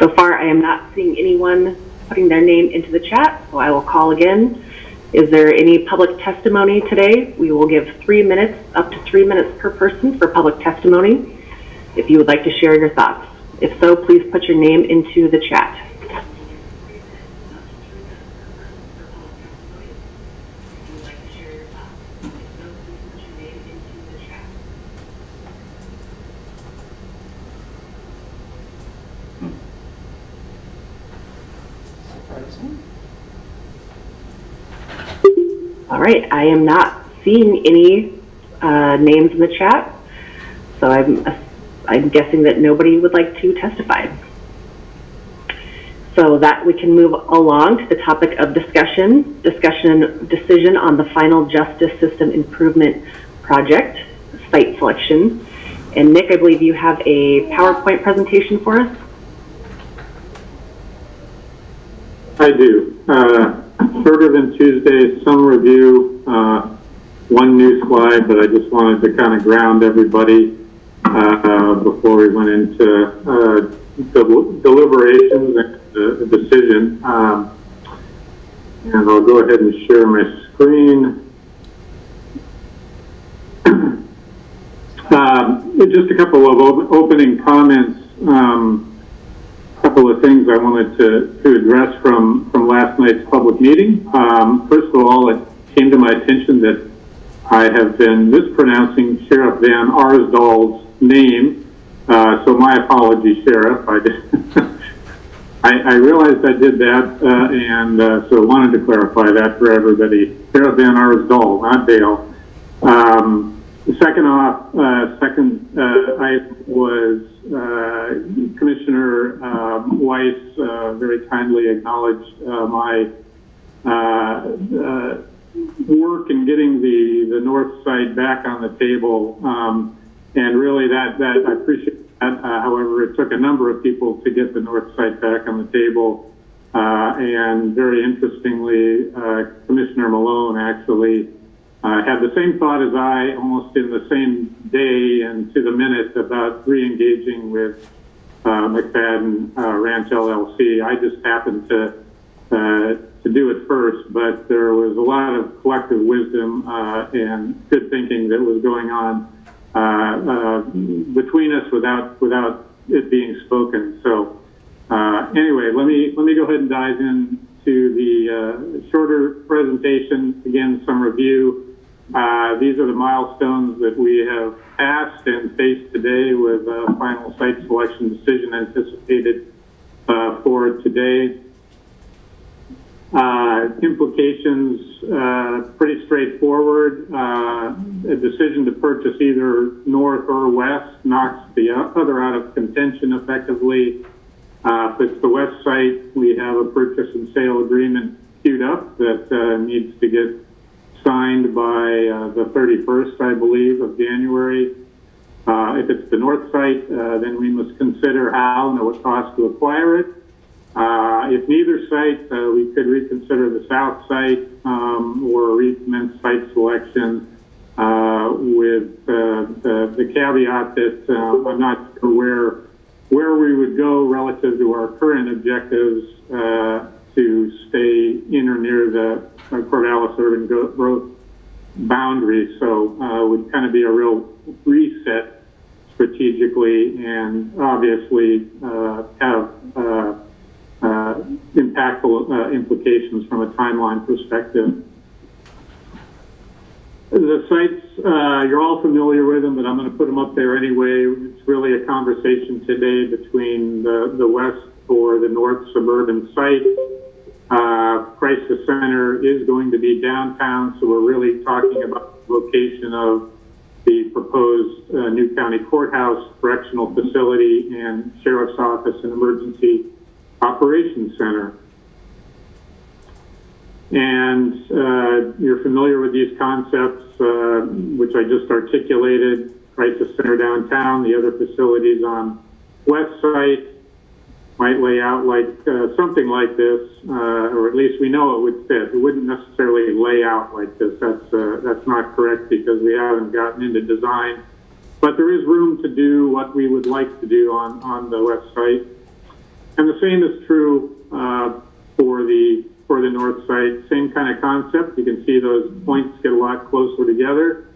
So far, I am not seeing anyone putting their name into the chat, so I will call again. Is there any public testimony today? We will give 3 minutes, up to 3 minutes per person for public testimony, if you would like to share your thoughts. If so, please put your name into the chat. All right, I am not seeing any names in the chat, so I'm guessing that nobody would like to testify. So that we can move along to the topic of discussion decision on the final justice system improvement project, site selection. And Nick, I believe you have a PowerPoint presentation for us. I do. Shorter than Tuesday, some review, one new slide, but I just wanted to kind of ground everybody before we went into deliberations and the decision. And I'll go ahead and share my screen. Just a couple of opening comments. Couple of things I wanted to address from last night's public meeting. First of all, it came to my attention that I have been mispronouncing Sheriff Van Arsdal's name, so my apologies, Sheriff. I realized I did that, and so wanted to clarify that for everybody. Sheriff Van Arsdal, not Dale. The second item was Commissioner Weiss very kindly acknowledged my work in getting the north side back on the table, and really that I appreciate that. However, it took a number of people to get the north side back on the table, and very interestingly, Commissioner Malone actually had the same thought as I, almost in the same day and to the minute, about re-engaging with McFadden Ranch LLC. I just happened to do it first, but there was a lot of collective wisdom and good thinking that was going on between us without it being spoken. So anyway, let me go ahead and dive into the shorter presentation. Again, some review. These are the milestones that we have passed and faced today, with a final site selection decision anticipated for today. Implications, pretty straightforward. A decision to purchase either north or west knocks the other out of contention effectively. If it's the west site, we have a purchase and sale agreement queued up that needs to get signed by the 31st, I believe, of January. If it's the north site, then we must consider how and at what cost to acquire it. If neither site, we could reconsider the south site or recommence site selection with the caveat that I'm not sure where we would go relative to our current objectives to stay in or near the Corvallis urban growth boundary. So it would kind of be a real reset strategically, and obviously have impactful implications from a timeline perspective. The sites, you're all familiar with them, but I'm going to put them up there anyway. It's really a conversation today between the west or the north suburban site. Crisis Center is going to be downtown, so we're really talking about the location of the proposed new county courthouse, correctional facility, and sheriff's office and emergency operations center. And you're familiar with these concepts, which I just articulated. Crisis Center downtown, the other facilities on west site might lay out like something like this, or at least we know it would fit. It wouldn't necessarily lay out like this. That's not correct, because we haven't gotten into design. But there is room to do what we would like to do on the west site. And the same is true for the north site. Same kind of concept. You can see those points get a lot closer together,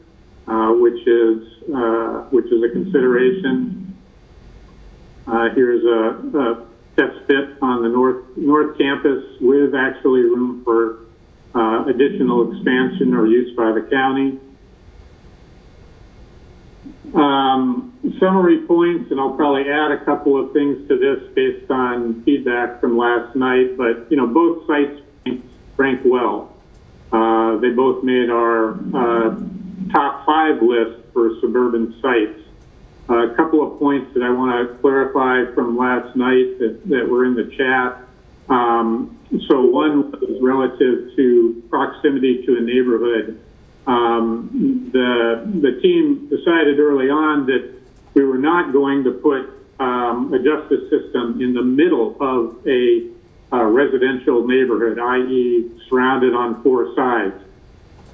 which is a consideration. Here's a test fit on the north campus with actually room for additional expansion or use by the county. Summary points, and I'll probably add a couple of things to this based on feedback from last night, but both sites rank well. They both made our top 5 list for suburban sites. A couple of points that I want to clarify from last night that were in the chat. So one was relative to proximity to a neighborhood. The team decided early on that we were not going to put a justice system in the middle of a residential neighborhood, i.e. surrounded on 4 sides.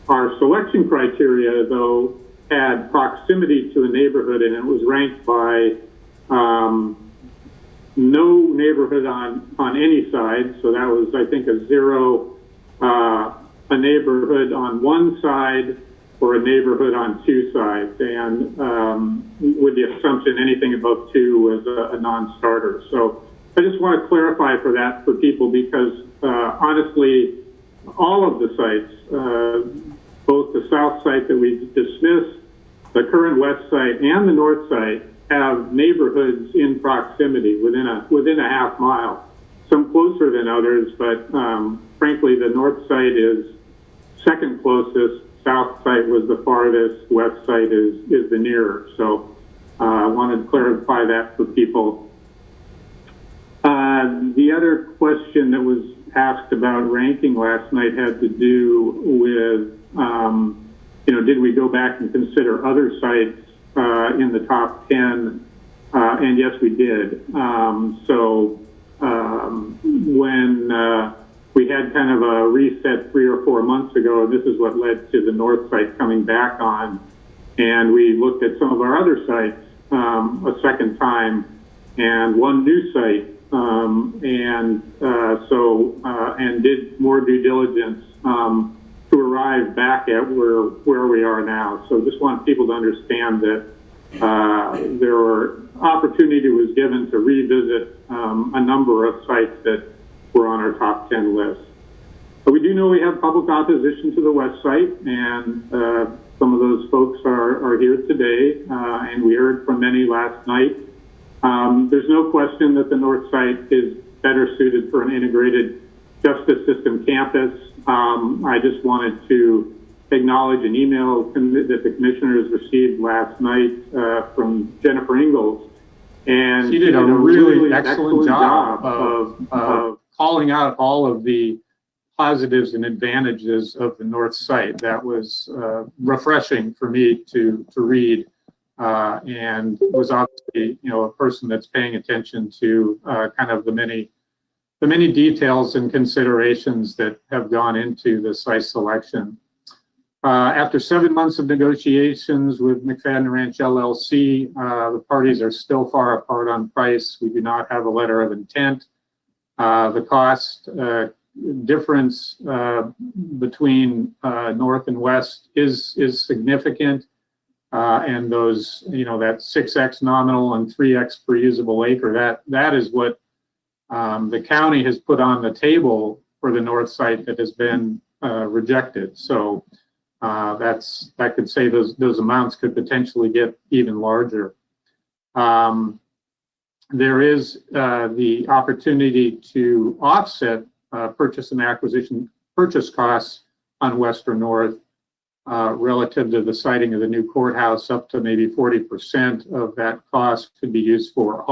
Our selection criteria, though, had proximity to a neighborhood, and it was ranked by no neighborhood on any side. So that was, I think, a 0, a neighborhood on one side or a neighborhood on 2 sides, and with the assumption anything above 2 was a non-starter. So I just want to clarify for people because honestly, all of the sites, both the south site that we dismissed, the current west site, and the north site have neighborhoods in proximity within a half mile. Some closer than others, but frankly, the north site is second closest. South site was the farthest. West site is the nearer. So I wanted to clarify that for people. The other question that was asked about ranking last night had to do with, did we go back and consider other sites in the top 10? And yes, we did. When we had kind of a reset 3 or 4 months ago, this is what led to the north site coming back on. And we looked at some of our other sites a second time and one new site, and did more due diligence to arrive back at where we are now. So just want people to understand that opportunity was given to revisit a number of sites that were on our top 10 list. But we do know we have public opposition to the west site, and some of those folks are here today, and we heard from many last night. There's no question that the north site is better suited for an integrated justice system campus. I just wanted to acknowledge an email that the commissioners received last night from Jennifer Ingalls. And she did a really excellent job of calling out all of the positives and advantages of the north site. That was refreshing for me to read, and was obviously a person that's paying attention to kind of the many details and considerations that have gone into the site selection. After 7 months of negotiations with McFadden Ranch LLC, the parties are still far apart on price. We do not have a letter of intent. The cost difference between north and west is significant, and those that 6x nominal and 3x per usable acre, that is what the county has put on the table for the north site that has been rejected. So that could say those amounts could potentially get even larger. There is the opportunity to offset purchase and acquisition purchase costs on west or north relative to the siting of the new courthouse. Up to maybe 40% of that cost could be used for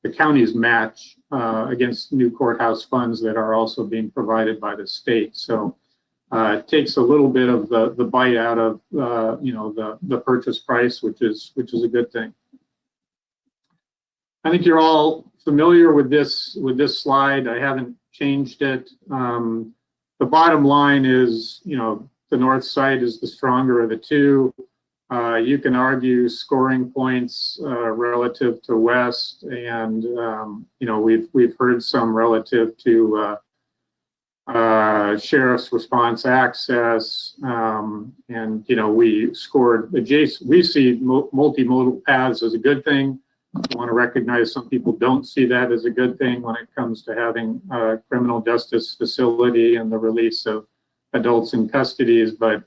the county's match against new courthouse funds that are also being provided by the state. So it takes a little bit of the bite out of the purchase price, which is a good thing. I think you're all familiar with this slide. I haven't changed it. The bottom line is, the north side is the stronger of the two. You can argue scoring points relative to West, and we've heard some relative to sheriff's response access, and we scored adjacent. We see multimodal paths as a good thing. I want to recognize some people don't see that as a good thing when it comes to having a criminal justice facility and the release of adults in custodies, but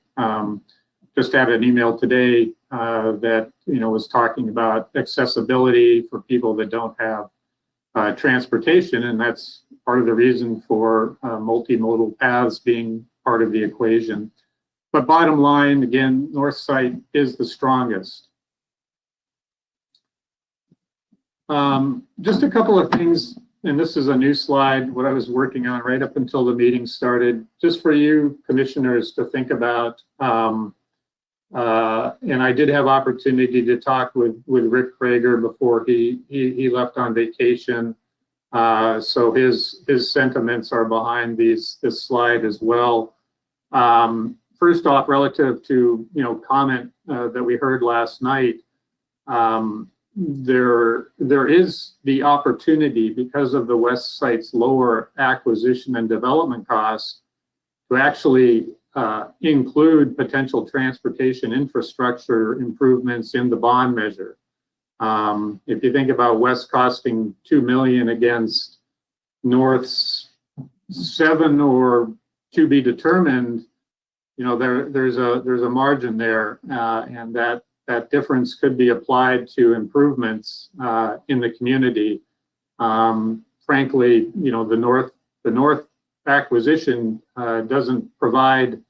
just had an email today that was talking about accessibility for people that don't have transportation, and that's part of the reason for multimodal paths being part of the equation. But bottom line, again, North Site is the strongest. Just a couple of things, and this is a new slide, what I was working on right up until the meeting started, just for you commissioners to think about. And I did have opportunity to talk with Rick Prager before he left on vacation. So his sentiments are behind this slide as well. First off, relative to comment that we heard last night, there is the opportunity, because of the West Site's lower acquisition and development costs, to actually include potential transportation infrastructure improvements in the bond measure. If you think about West costing $2 million against North's $7 million or to be determined, there's a margin there, and that difference could be applied to improvements in the community. Frankly, the North acquisition doesn't provide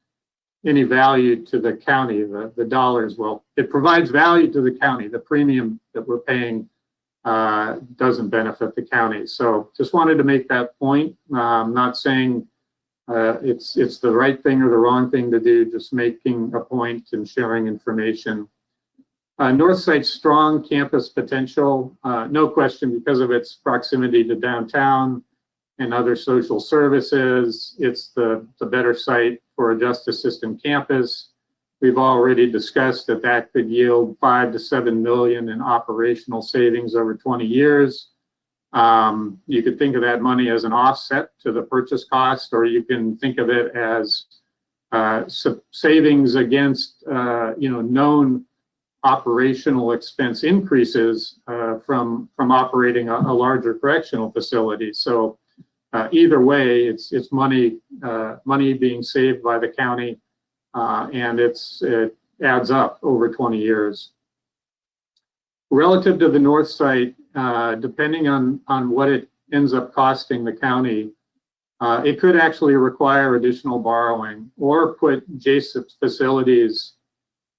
any value to the county. The dollars, well, it provides value to the county. The premium that we're paying doesn't benefit the county. So just wanted to make that point. I'm not saying it's the right thing or the wrong thing to do, just making a point and sharing information. North Site's strong campus potential, no question, because of its proximity to downtown and other social services. It's the better site for a justice system campus. We've already discussed that could yield $5 to $7 million in operational savings over 20 years. You could think of that money as an offset to the purchase cost, or you can think of it as savings against known operational expense increases from operating a larger correctional facility. So either way, it's money being saved by the county, and it adds up over 20 years. Relative to the North Site, depending on what it ends up costing the county, it could actually require additional borrowing or put JSIP facilities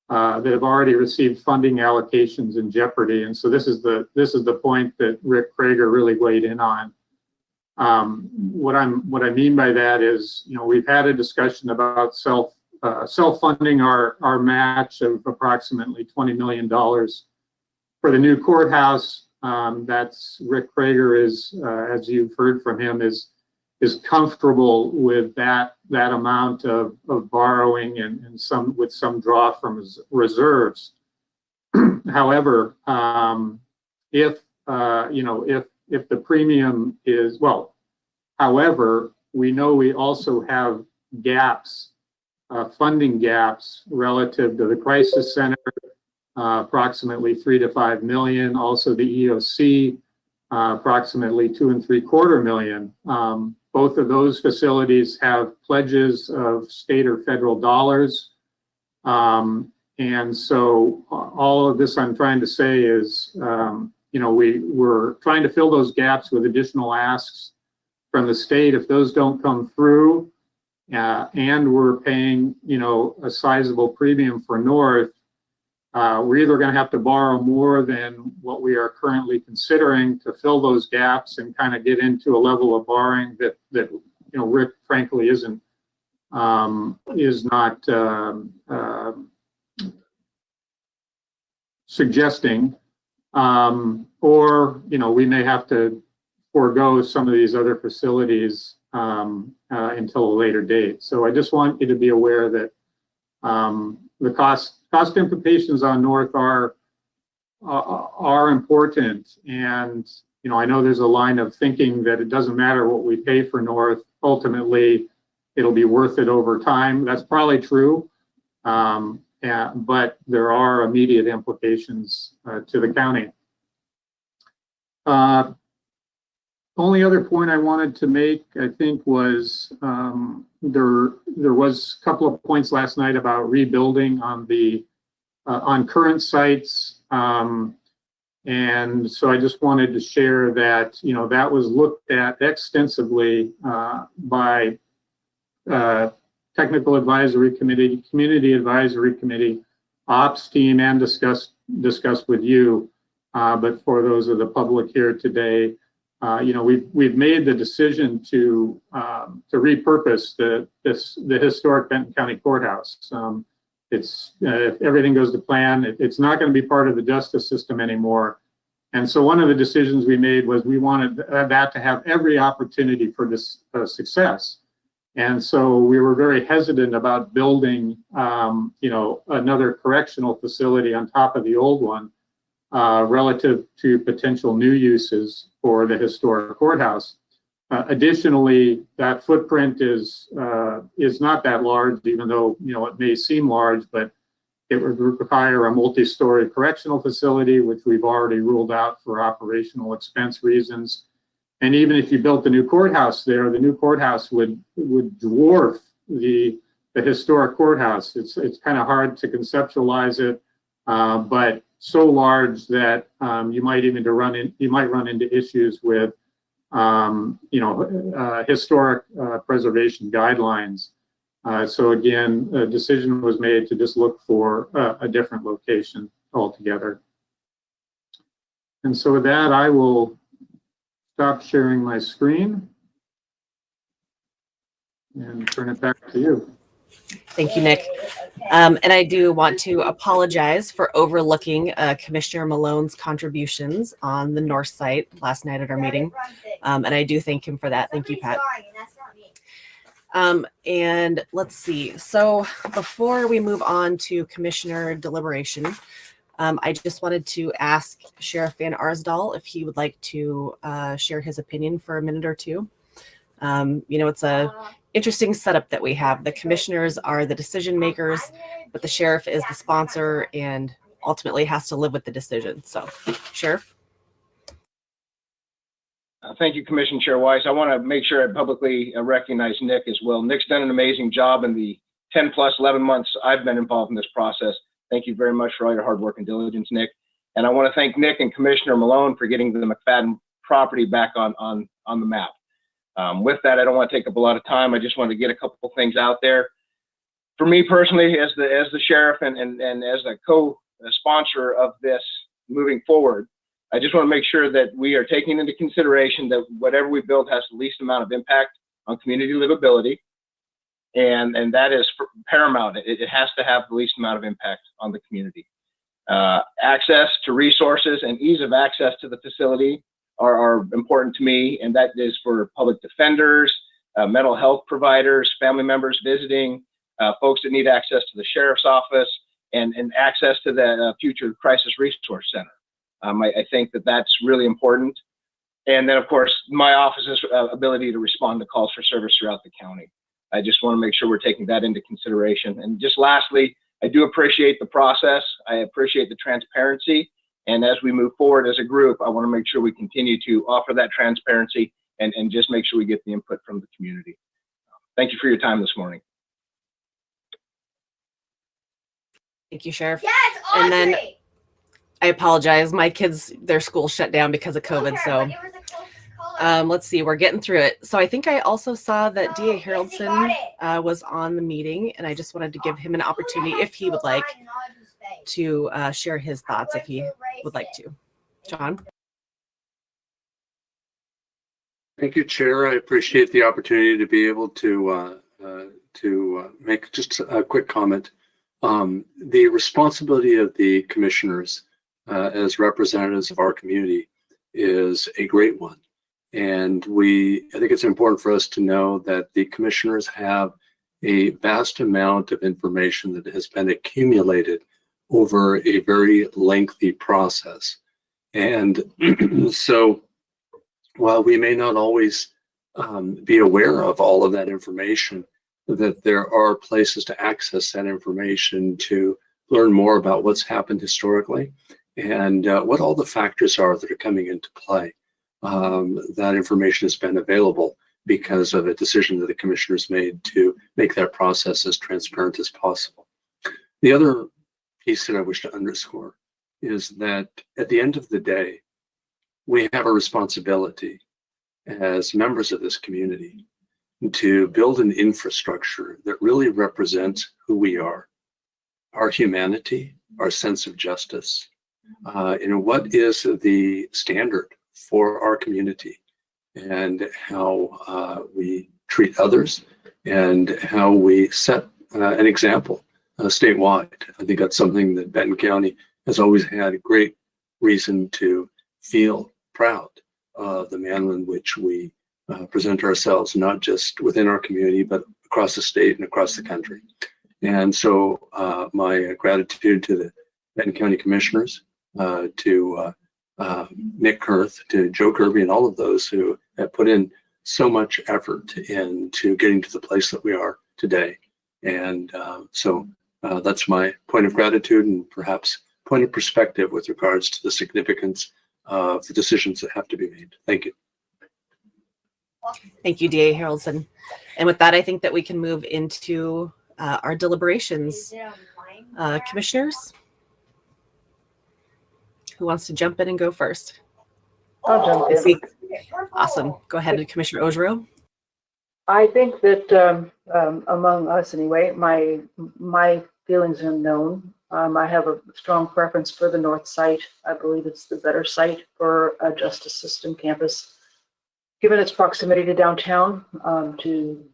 that have already received funding allocations in jeopardy. And so this is the point that Rick Prager really weighed in on. What I mean by that is, we've had a discussion about self-funding our match of approximately $20 million for the new courthouse. That's Rick Prager is, as you've heard from him, is comfortable with that amount of borrowing and with some draw from his reserves. However, if the premium is, well, however, we know we also have gaps, funding gaps relative to the crisis center, approximately $3 to $5 million. Also the EOC, approximately $2.75 million. Both of those facilities have pledges of state or federal dollars. And so all of this I'm trying to say is, we're trying to fill those gaps with additional asks from the state. If those don't come through, and we're paying, a sizable premium for North, we're either going to have to borrow more than what we are currently considering to fill those gaps and kind of get into a level of borrowing that Rick frankly is not suggesting, or we may have to forego some of these other facilities until a later date. So I just want you to be aware that the cost cost implications on North are important. And, you know, I know there's a line of thinking that it doesn't matter what we pay for North, ultimately it'll be worth it over time. That's probably true. But there are immediate implications to the county. Only other point I wanted to make, I think, was there was a couple of points last night about rebuilding on the on current sites, and so I just wanted to share that, you know, that was looked at extensively by Technical Advisory Committee, Community Advisory Committee, Ops team, and discussed with you. But for those of the public here today, you know, we've made the decision to repurpose the historic Benton County Courthouse. It's if everything goes to plan, it's not going to be part of the justice system anymore. And so one of the decisions we made was we wanted that to have every opportunity for this success. And so we were very hesitant about building, you know, another correctional facility on top of the old one, relative to potential new uses for the historic courthouse. Additionally, that footprint is not that large, even though, you know, it may seem large, but it would require a multi-story correctional facility, which we've already ruled out for operational expense reasons. And even if you built the new courthouse there, the new courthouse would dwarf the historic courthouse. It's kind of hard to conceptualize it, but so large that you might run into issues with you know, historic preservation guidelines. So again, a decision was made to just look for a different location altogether. And so with that, I will stop sharing my screen and turn it back to you. Thank you, Nick. And I do want to apologize for overlooking Commissioner Malone's contributions on the north site last night at our meeting. And I do thank him for that. Thank you, Pat. And let's see. So before we move on to Commissioner deliberation, I just wanted to ask Sheriff Van Arsdal if he would like to share his opinion for a minute or two. You know, it's a interesting setup that we have. The commissioners are the decision makers, but the sheriff is the sponsor and ultimately has to live with the decision. So, Sheriff. Thank you, Commissioner Chair Weiss. I want to make sure I publicly recognize Nick as well. Nick's done an amazing job in the 10 plus 11 months I've been involved in this process. Thank you very much for all your hard work and diligence, Nick. And I want to thank Nick and Commissioner Malone for getting the McFadden property back on the map. With that, I don't want to take up a lot of time. I just want to get a couple of things out there. For me personally, as the sheriff and as a co-sponsor of this moving forward, I just want to make sure that we are taking into consideration that whatever we build has the least amount of impact on community livability, and that is paramount. It has to have the least amount of impact on the community. Access to resources and ease of access to the facility are important to me, and that is for public defenders, mental health providers, family members visiting, folks that need access to the sheriff's office, and access to the future crisis resource center. I think that that's really important. And then, of course, my office's ability to respond to calls for service throughout the county. I just want to make sure we're taking that into consideration. And just lastly, I do appreciate the process. I appreciate the transparency. And as we move forward as a group, I want to make sure we continue to offer that transparency and just make sure we get the input from the community. Thank you for your time this morning. Thank you, Sheriff. And then I apologize. My kids, their school shut down because of COVID. So let's see, we're getting through it. So I think I also saw that D.A. Haraldson was on the meeting, and I just wanted to give him an opportunity if he would like to share his thoughts if he would like to. John? Thank you, Chair. I appreciate the opportunity to be able to make just a quick comment. The responsibility of the commissioners as representatives of our community is a great one. And I think it's important for us to know that the commissioners have a vast amount of information that has been accumulated over a very lengthy process. And so while we may not always be aware of all of that information, that there are places to access that information to learn more about what's happened historically and what all the factors are that are coming into play. That information has been available because of a decision that the commissioners made to make that process as transparent as possible. The other piece that I wish to underscore is that at the end of the day, we have a responsibility as members of this community to build an infrastructure that really represents who we are, our humanity, our sense of justice, and what is the standard for our community and how we treat others and how we set an example statewide. I think that's something that Benton County has always had a great reason to feel proud of the manner in which we present ourselves, not just within our community, but across the state and across the country. And so my gratitude to the Benton County Commissioners, to Nick Kurth, to Joe Kirby, and all of those who have put in so much effort into getting to the place that we are today. And so that's my point of gratitude and perhaps point of perspective with regards to the significance of the decisions that have to be made. Thank you. Thank you, DA Haraldson. And with that, I think that we can move into our deliberations. Commissioners, who wants to jump in and go first? I'll jump in. Awesome. Go ahead, Commissioner Ojero. I think that among us anyway, my feelings are known. I have a strong preference for the north site. I believe it's the better site for a justice system campus, given its proximity to downtown, to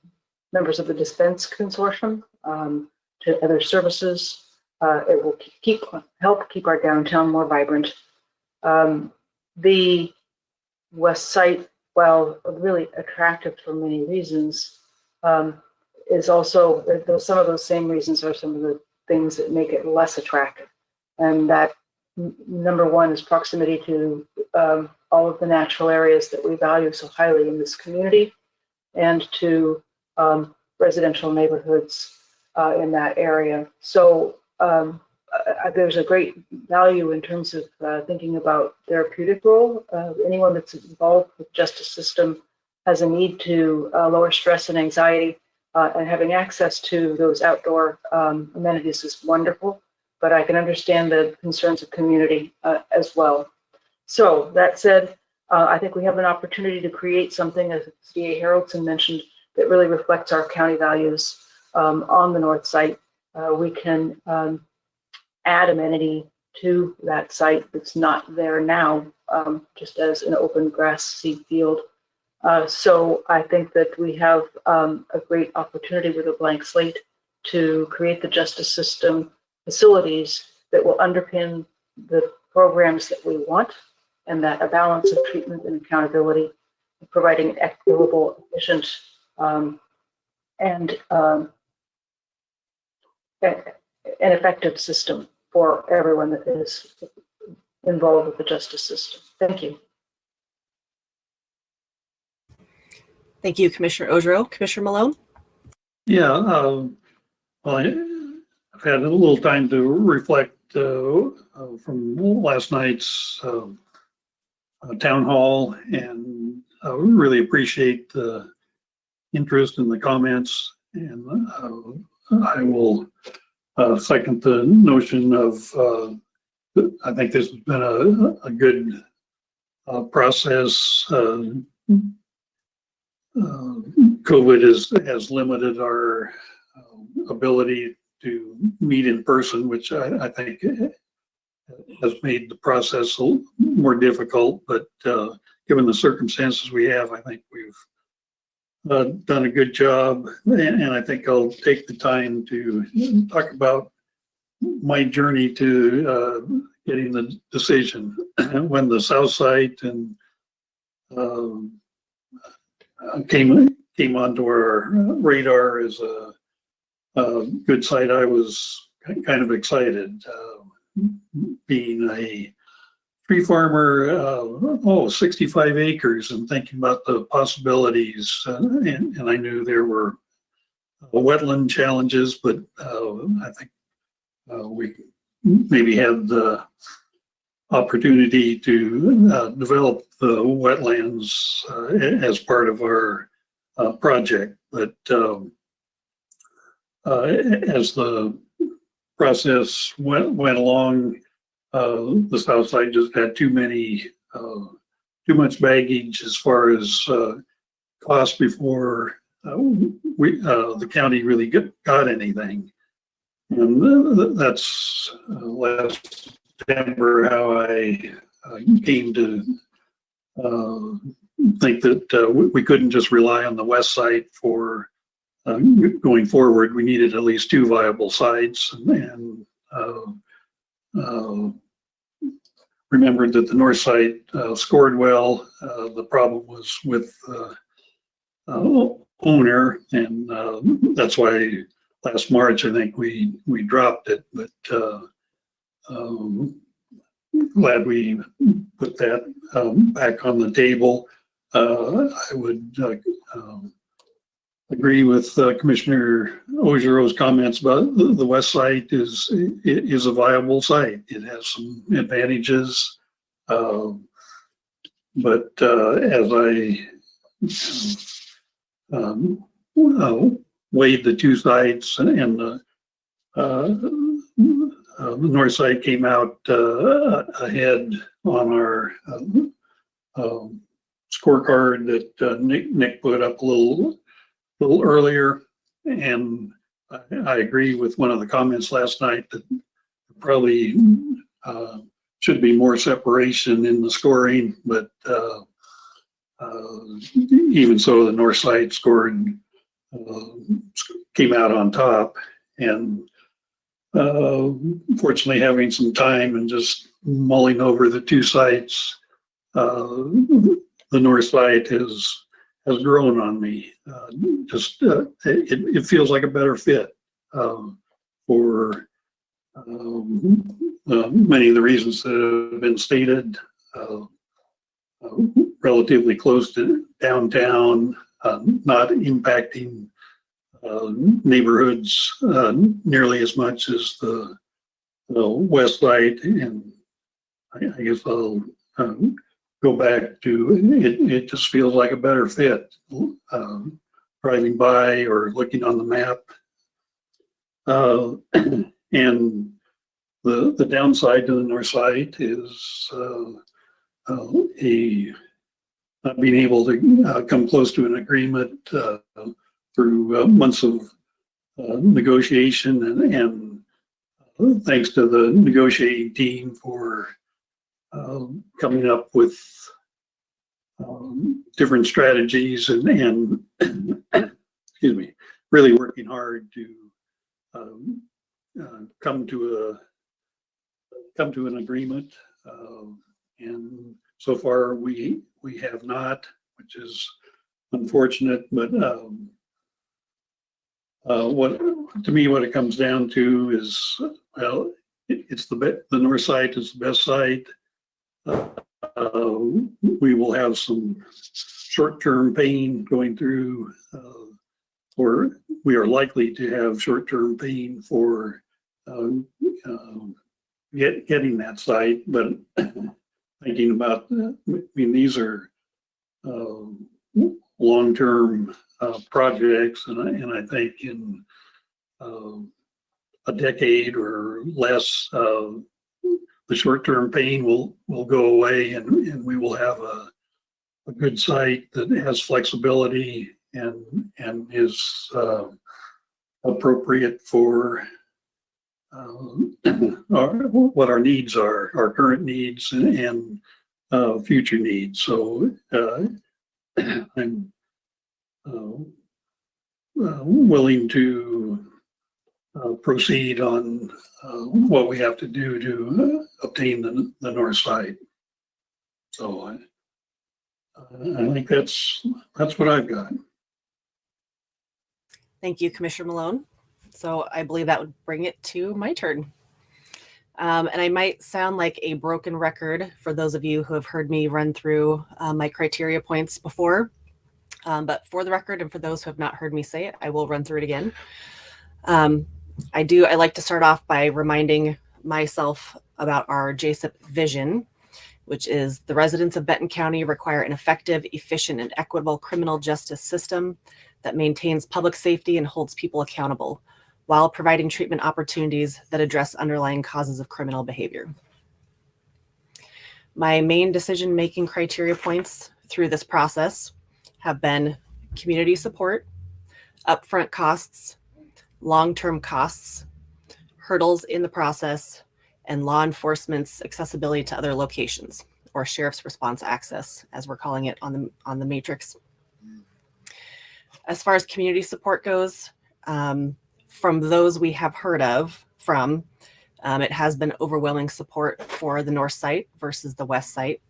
members of the Defense Consortium, to other services. It will help keep our downtown more vibrant. The west site, while really attractive for many reasons, is also, some of those same reasons are some of the things that make it less attractive. And that number one is proximity to all of the natural areas that we value so highly in this community, and to residential neighborhoods in that area. So there's a great value in terms of thinking about therapeutic role. Anyone that's involved with justice system has a need to lower stress and anxiety, and having access to those outdoor amenities is wonderful, but I can understand the concerns of community as well. So that said, I think we have an opportunity to create something, as DA Haraldson mentioned, that really reflects our county values on the north site. We can add amenity to that site that's not there now, just as an open grassy field. So I think that we have a great opportunity with a blank slate to create the justice system facilities that will underpin the programs that we want, and that a balance of treatment and accountability, providing an equitable, efficient, and an effective system for everyone that is involved with the justice system. Thank you. Thank you, Commissioner Ojero. Commissioner Malone? Yeah, well, I've had a little time to reflect from last night's town hall, and I really appreciate the interest and the comments, and I will second the notion of I think this has been a good process. COVID has limited our ability to meet in person, which I think has made the process more difficult. But given the circumstances we have, I think we've done a good job. And I think I'll take the time to talk about my journey to getting the decision. When the South site and came onto our radar as a good site, I was kind of excited. Being a tree farmer, 65 acres, and thinking about the possibilities. And I knew there were wetland challenges, but I think we maybe had the opportunity to develop the wetlands as part of our project. But as the process went along, the south side just had too much baggage as far as cost before the county really got anything. And that's last September how I came to think that we couldn't just rely on the west side for going forward. We needed at least 2 viable sites, and remembered that the north side scored well. The problem was with owner, and that's why last March I think we dropped it. But glad we put that back on the table. I would agree with Commissioner Ogero's comments about the west site is a viable site. It has some advantages, but as I weighed the 2 sites, and the north side came out ahead on our scorecard that Nick put up a little earlier, and I agree with one of the comments last night that probably should be more separation in the scoring, but even so, the north side scored came out on top, and fortunately having some time and just mulling over the 2 sites, the north side has grown on me. It feels like a better fit for many of the reasons that have been stated. Relatively close to downtown, not impacting neighborhoods nearly as much as the west side, and I guess I'll go back to it just feels like a better fit. Driving by or looking on the map, and the downside to the north side is not being able to come close to an agreement through months of negotiation, and thanks to the negotiating team for coming up with different strategies and excuse me, really working hard to come to an agreement, and so far we have not, which is unfortunate. But what it comes down to is, well, it's the north side is the best site. We will have some short-term pain going through, or we are likely to have short-term pain for getting that site. But thinking about, I mean, these are long-term projects, and I think in a decade or less, the short-term pain will go away, and we will have a good site that has flexibility and is appropriate for what our needs are, our current needs and future needs. So I'm willing to proceed on what we have to do to obtain the north side. So I think that's what I've got. Thank you, Commissioner Malone. So I believe that would bring it to my turn. And I might sound like a broken record for those of you who have heard me run through my criteria points before. But for the record, and for those who have not heard me say it, I will run through it again. I like to start off by reminding myself about our JSIP vision, which is the residents of Benton County require an effective, efficient, and equitable criminal justice system that maintains public safety and holds people accountable while providing treatment opportunities that address underlying causes of criminal behavior. My main decision-making criteria points through this process have been community support, upfront costs, long-term costs, hurdles in the process, and law enforcement's accessibility to other locations, or sheriff's response access, as we're calling it on the matrix. As far as community support goes, from those we have heard of it has been overwhelming support for the north site versus the west site.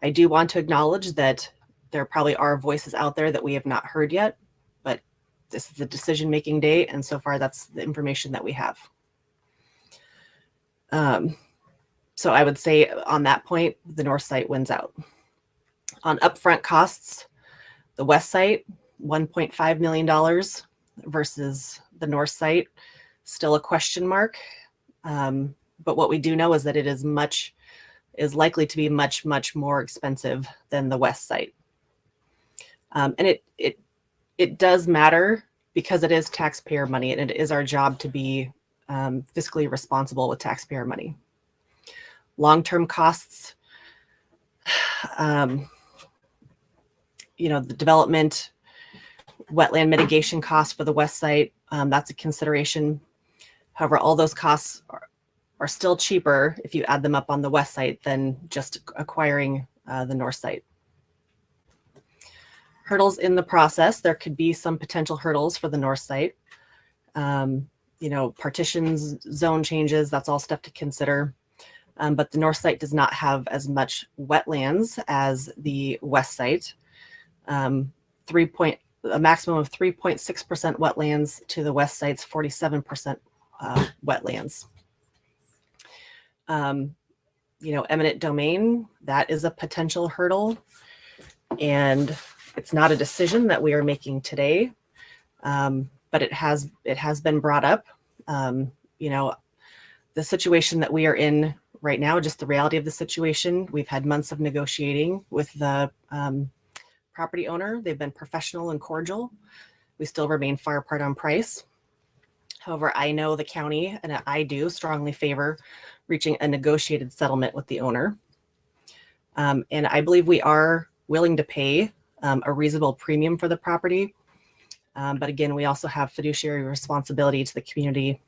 I do want to acknowledge that there probably are voices out there that we have not heard yet, but this is a decision-making day, and so far that's the information that we have. So I would say on that point, the north site wins out. On upfront costs, the west site, $1.5 million versus the north site, still a question mark. But what we do know is that it is likely to be much, much more expensive than the west site. And it does matter because it is taxpayer money, and it is our job to be fiscally responsible with taxpayer money. Long-term costs, the development, wetland mitigation costs for the west site, that's a consideration. However, all those costs are still cheaper if you add them up on the west site than just acquiring the north site. Hurdles in the process, there could be some potential hurdles for the north site. Partitions, zone changes, that's all stuff to consider. But the north site does not have as much wetlands as the west site. A maximum of 3.6% wetlands to the west site's 47% wetlands. Eminent domain, that is a potential hurdle. And it's not a decision that we are making today, but it has been brought up. The situation that we are in right now, just the reality of the situation, we've had months of negotiating with the property owner. They've been professional and cordial. We still remain far apart on price. However, I know the county, and I do strongly favor reaching a negotiated settlement with the owner. And I believe we are willing to pay a reasonable premium for the property. But again, we also have fiduciary responsibility to the community.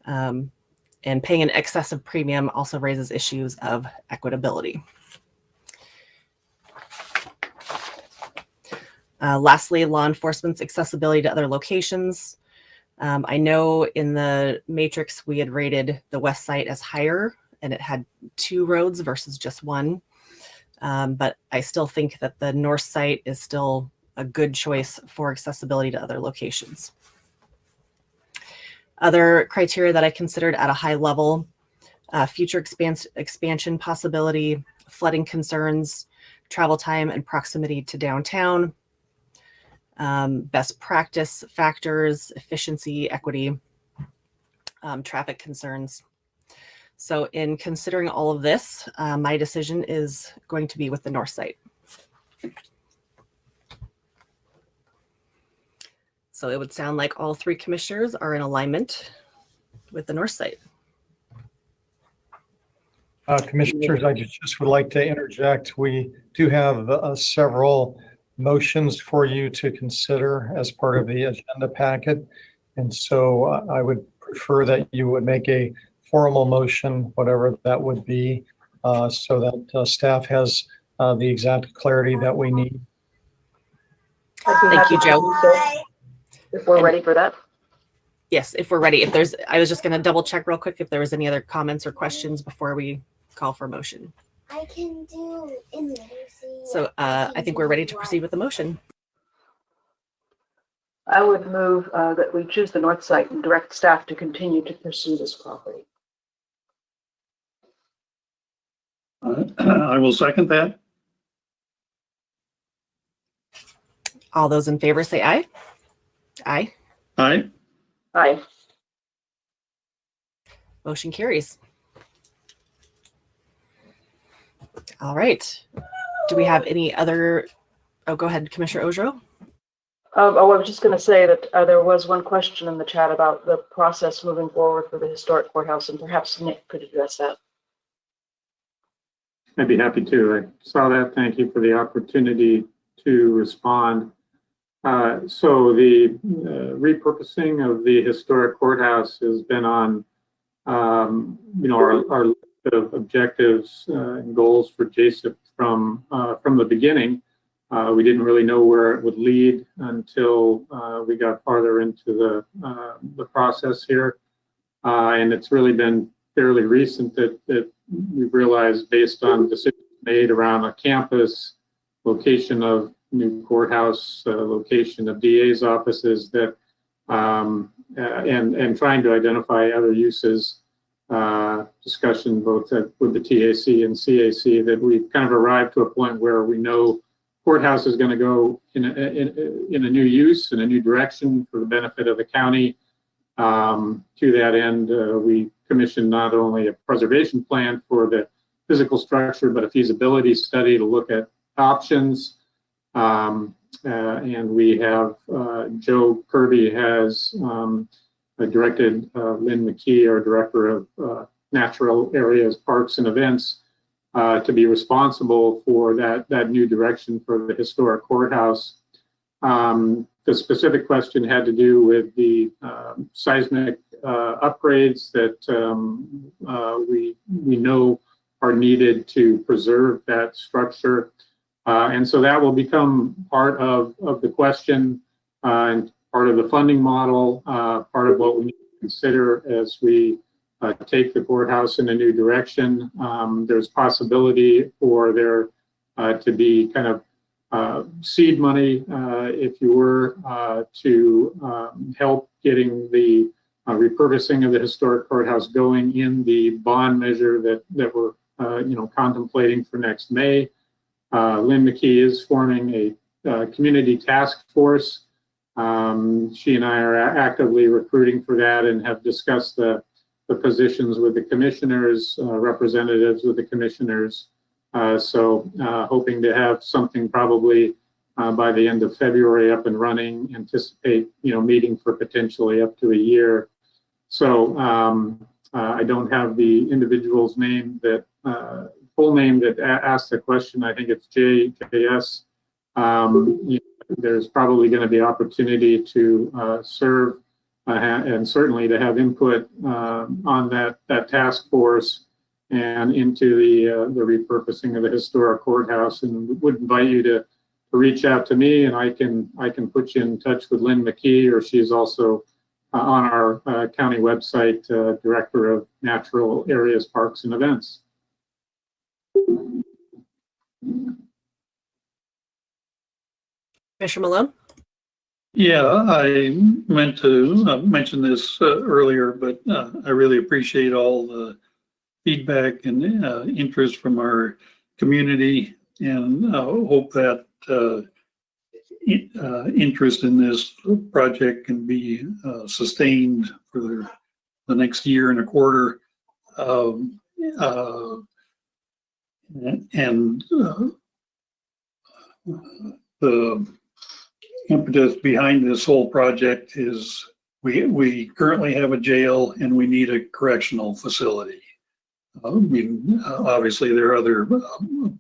And paying an excessive premium also raises issues of equitability. Lastly, law enforcement's accessibility to other locations. I know in the matrix we had rated the west site as higher, and it had 2 roads versus just 1. But I still think that the north site is still a good choice for accessibility to other locations. Other criteria that I considered at a high level, future expansion possibility, flooding concerns, travel time and proximity to downtown, best practice factors, efficiency, equity, traffic concerns. So in considering all of this, my decision is going to be with the north site. So it would sound like all 3 commissioners are in alignment with the north site. Commissioners, I just would like to interject. We do have several motions for you to consider as part of the agenda packet. And so I would prefer that you would make a formal motion, whatever that would be, so that staff has the exact clarity that we need. Thank you, Joe. If we're ready for that. Yes, if we're ready. I was just going to double check real quick if there was any other comments or questions before we call for motion. I can do in literacy. So I think we're ready to proceed with the motion. I would move that we choose the north site and direct staff to continue to pursue this property. I will second that. All those in favor say aye. Aye. Aye. Aye. Motion carries. All right. Do we have any other? Oh, go ahead, Commissioner Ojo. I was just going to say that there was one question in the chat about the process moving forward for the historic courthouse, and perhaps Nick could address that. I'd be happy to. I saw that. Thank you for the opportunity to respond. So the repurposing of the historic courthouse has been on, our list of objectives and goals for JSIP from the beginning. We didn't really know where it would lead until we got farther into the process here, and it's really been fairly recent that we've realized, based on decisions made around a campus, location of new courthouse, location of DA's offices, that and trying to identify other uses, discussion both with the TAC and CAC, that we've kind of arrived to a point where we know courthouse is going to go in a new use, in a new direction for the benefit of the county. To that end, we commissioned not only a preservation plan for the physical structure, but a feasibility study to look at options. And we have Joe Kirby has directed Lynn McKee, our director of natural areas, parks, and events, to be responsible for that new direction for the historic courthouse. The specific question had to do with the seismic upgrades that we know are needed to preserve that structure. And so that will become part of the question and part of the funding model, part of what we need to consider as we take the courthouse in a new direction. There's possibility for there to be kind of seed money, if you were, to help getting the repurposing of the historic courthouse going in the bond measure that we're contemplating for next May. Lynn McKee is forming a community task force. She and I are actively recruiting for that and have discussed the positions with the commissioners, representatives with the commissioners. So hoping to have something probably by the end of February up and running. Anticipate meeting for potentially up to a year. So I don't have the individual's name that full name that asked the question. I think it's JS. There's probably going to be opportunity to serve and certainly to have input on that task force and into the repurposing of the historic courthouse. And would invite you to reach out to me, and I can put you in touch with Lynn McKee, or she's also on our county website, Director of Natural Areas, Parks, and Events. Commissioner Malone? Yeah, I meant to mention this earlier, but I really appreciate all the feedback and interest from our community, and hope that interest in this project can be sustained for the next year and a quarter. And the impetus behind this whole project is we currently have a jail and we need a correctional facility. Obviously there are other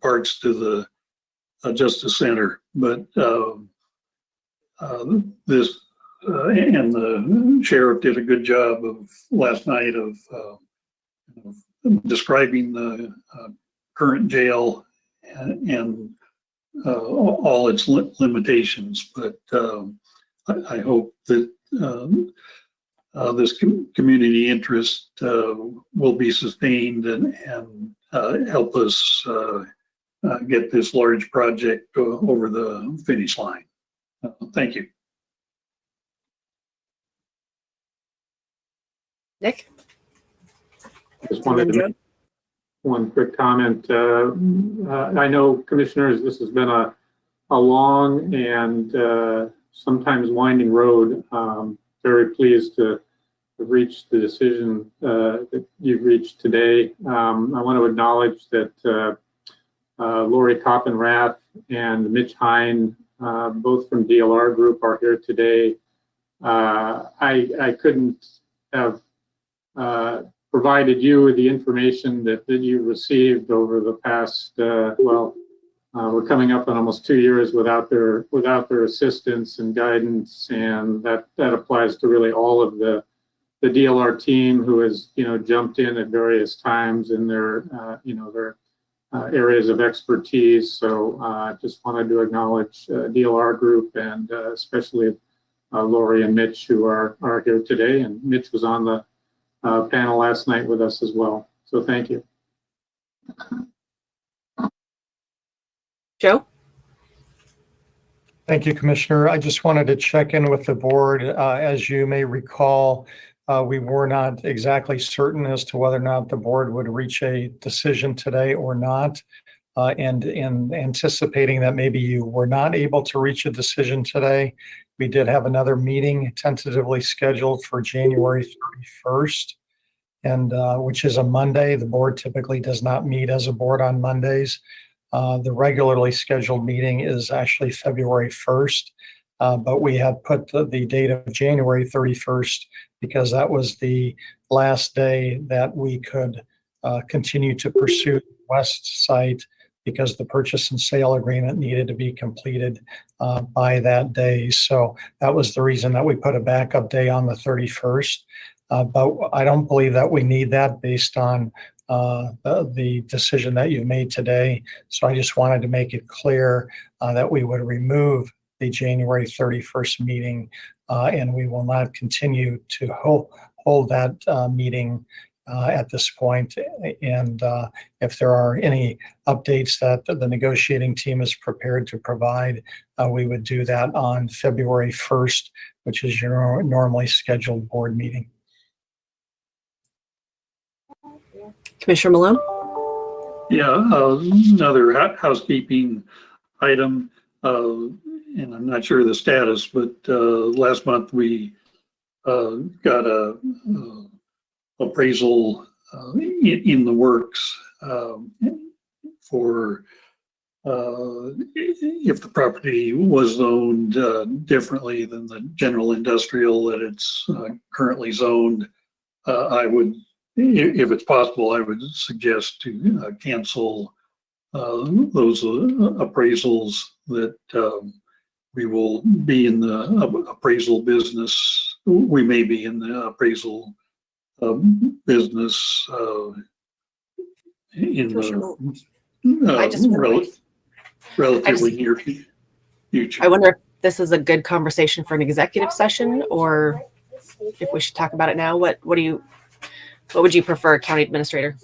parts to the Justice Center, but this and the sheriff did a good job of last night of describing the current jail and all its limitations. But I hope that this community interest will be sustained and help us get this large project over the finish line. Thank you. Nick? Just wanted to make one quick comment. I know, commissioners, this has been a long and sometimes winding road. Very pleased to have reached the decision that you've reached today. I want to acknowledge that Lori Coppenrath and Mitch Hine, both from DLR Group, are here today. I couldn't have provided you with the information that you received over the past, we're coming up on almost 2 years without their assistance and guidance, and that applies to really all of the DLR team who has jumped in at various times in their areas of expertise. So just wanted to acknowledge DLR Group and especially Lori and Mitch, who are here today, and Mitch was on the panel last night with us as well. So thank you. Joe? Thank you, Commissioner. I just wanted to check in with the board. As you may recall, we were not exactly certain as to whether or not the board would reach a decision today or not. And in anticipating that maybe you were not able to reach a decision today, we did have another meeting tentatively scheduled for January 31st, and which is a Monday. The board typically does not meet as a board on Mondays. The regularly scheduled meeting is actually February 1st, but we had put the date of January 31st because that was the last day that we could continue to pursue the west site, because the purchase and sale agreement needed to be completed by that day. So that was the reason that we put a backup day on the 31st. But I don't believe that we need that based on the decision that you've made today. So I just wanted to make it clear that we would remove the January 31st meeting, and we will not continue to hold that meeting at this point. And if there are any updates that the negotiating team is prepared to provide, we would do that on February 1st, which is your normally scheduled board meeting. Commissioner Malone? Yeah, another housekeeping item, and I'm not sure the status, but last month we got a appraisal in the works for if the property was zoned differently than the general industrial that it's currently zoned. I would, if it's possible, I would suggest to cancel those appraisals, that we will be in the appraisal business. We may be in the appraisal business in the relatively near future. I wonder if this is a good conversation for an executive session, or if we should talk about it now. What would you prefer, County Administrator?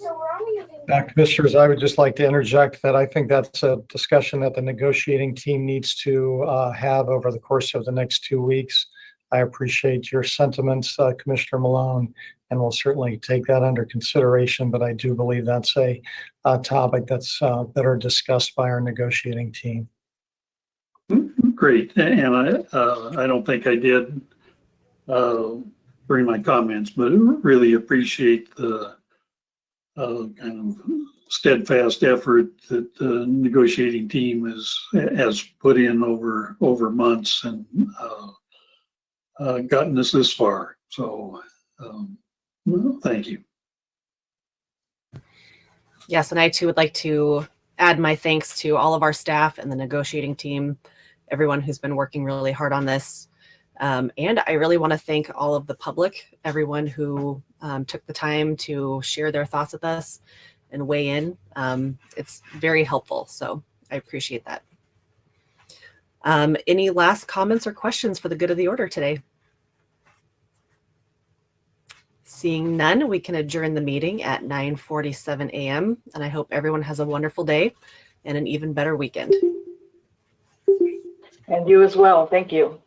Commissioners, I would just like to interject that I think that's a discussion that the negotiating team needs to have over the course of the next 2 weeks. I appreciate your sentiments, Commissioner Malone, and we'll certainly take that under consideration, but I do believe that's a topic that's better discussed by our negotiating team. Great, and I don't think I did during my comments, but really appreciate the kind of steadfast effort that the negotiating team has put in over months and gotten us this far. So well, thank you. Yes, and I too would like to add my thanks to all of our staff and the negotiating team, everyone who's been working really hard on this. And I really want to thank all of the public, everyone who took the time to share their thoughts with us and weigh in. It's very helpful, so I appreciate that. Any last comments or questions for the good of the order today? Seeing none, we can adjourn the meeting at 9:47 a.m. And I hope everyone has a wonderful day and an even better weekend. And you as well. Thank you.